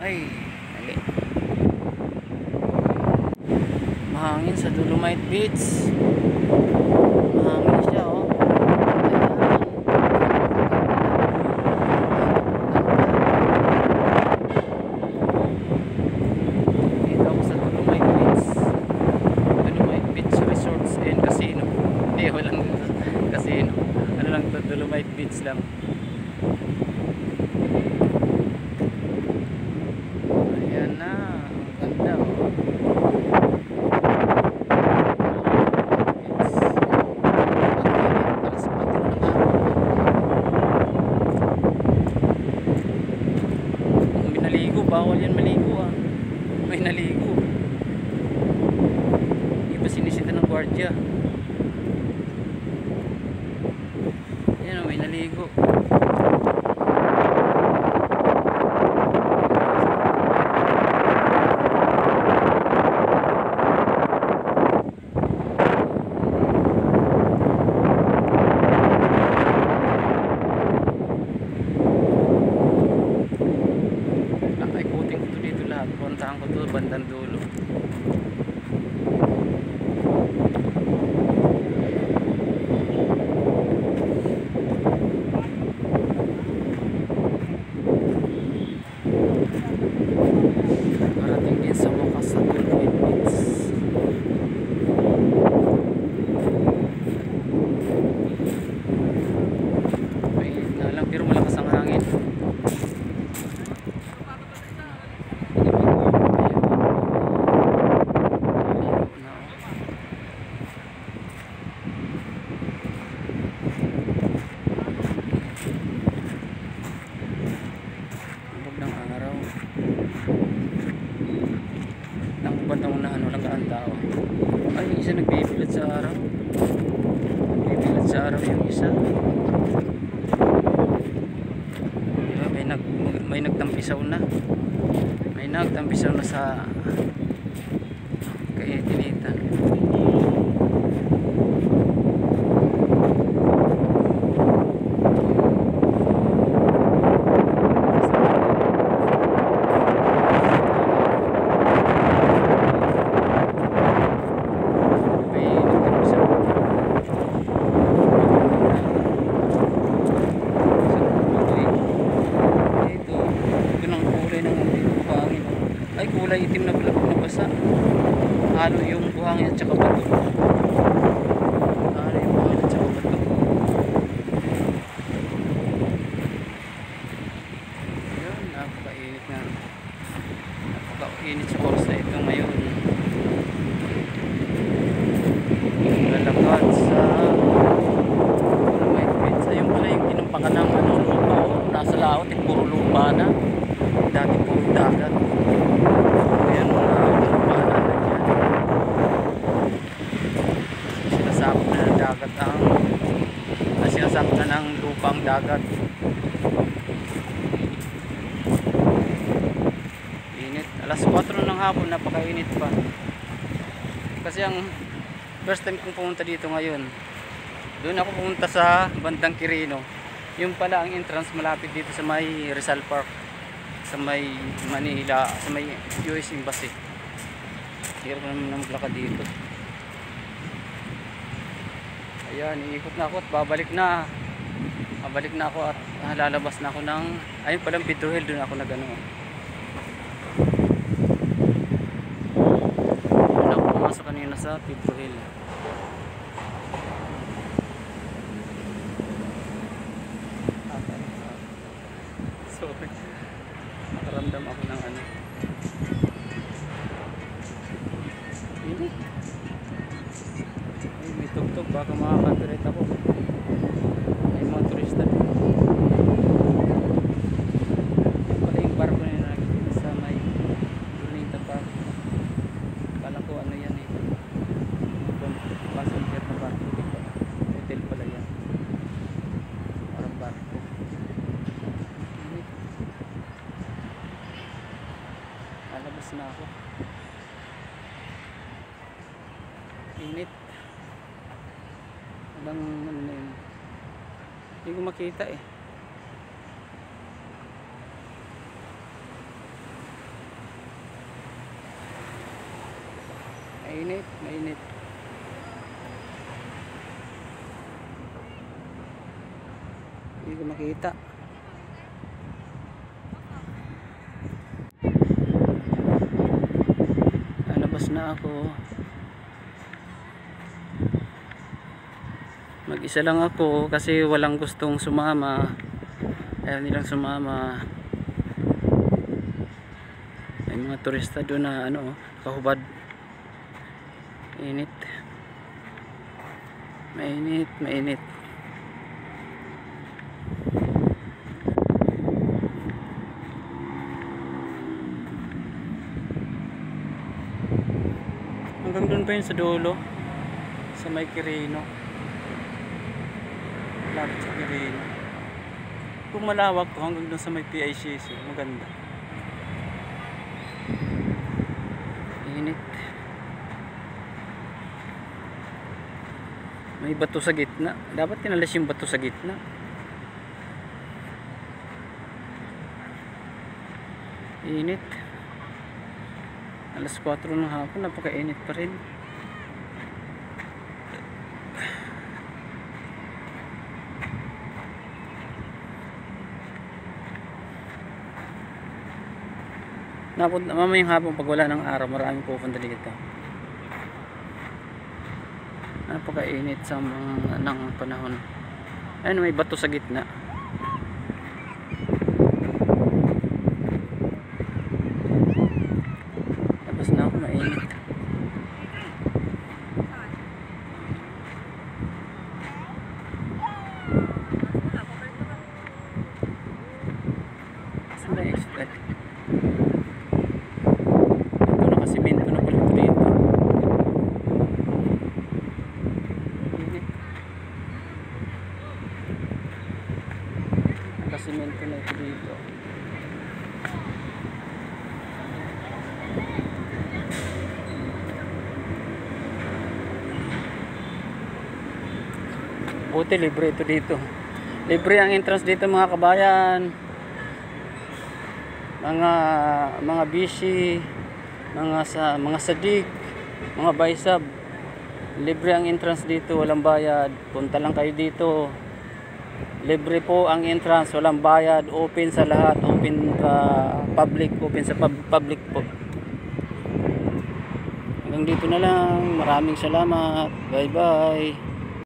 Ay, mali. Mahangin sa Dolomite Beach. Mahangin siya, oh. Dito ako sa Dolomite Beach. Dolomite Beach Resorts and Casino. Hindi, walang casino. Ano lang to, Dolomite Beach lang. Ayan na, ang ganda, oh. Bawal yan maligo, ah. May naligo. Hindi pa sinisita ng gwardiya. Ayan, oh, may naligo. Puntahan ko to bandang dulo. Parating din sa wakas sa Dolomite Beach. Mainit nga lang pero malakas ang hangin. Nang bandang unahan walang kaan tao. Ay, yung isa nagbibilad sa araw. Nagbibilad sa araw yung isa. Diba, may nagtampisaw na. May nagtampisaw na sa kaitinitan. Ay, kulay itim na pala pag nabasa. Halo yung buhangin at saka bato. Halo yung buhangin at saka bato. Ayan, napakainit na. Napakainit sa oras na ito ngayon. Lalakad sa Dolomite Beach. Ayun pala yung tinampakan ng lupa. Nasa laot, puro lupa na. Dati puro dagat. Ayan, lupanan na dyan. Sinasabot na ng dagat sinasabot na ng lupang dagat. Init. Alas 4 ng hapon, napakainit pa. Kasi ang first time kong pumunta dito ngayon, doon ako pumunta sa bandang Quirino. Yung pala ang entrance malapit dito sa may Rizal Park, sa may Manila, sa may US Embassy. Hirap naman na maglakad dito. Ayan, iikot na ako at babalik na. Babalik na ako at lalabas na ako ng, ayun palang Pedro Hill, doon ako nagano. Doon ako pumasok kanina sa Pedro Hill. Sorry. Nakaramdam ako ng ano. Ini. Ay, may tugtog, baka makaka-copyright ako. May mga turista. Pala yung barko na nakikita sa may Lunita Park. Kala ko ano yan eh. Passenger na barko. Hotel pala yan. Parang barko. Lalabas na ako. Init. Walang ano na yun. Hindi ko makita eh. Mainit, mainit. Hindi ko makita. Lalabas na ako. Mag-isa lang ako kasi walang gustong sumama. Ayaw nilang sumama. May mga turista doon na kahubad. Init. Mainit, mainit. Hanggang doon pa yun sa dulo. Sa may Quirino. Lapit sa Quirino. Kung malawak ko hanggang doon sa may PICC. Maganda. Init. May bato sa gitna. Dapat tinalas yung bato sa gitna. Init. Alas 4 ng hapon, napakainit pa rin. Mamayang hapon pag wala ng araw, maraming pupunta dito. Napakainit sa mga ng panahon. Ayun, may bato sa gitna. Tapos na ako, mainit. Saan na exit? Ito nakasimento na pala dito. Nakasimento na ito dito. Buti libre ito dito. Libre ang entrance dito mga kabayan. Mga bisi, mga sadik, mga baysab. Libre ang entrance dito, walang bayad. Punta lang kayo dito. Libre po ang entrance, walang bayad, open sa lahat, open public, open sa public po. Hanggang dito na lang. Maraming salamat. Bye bye.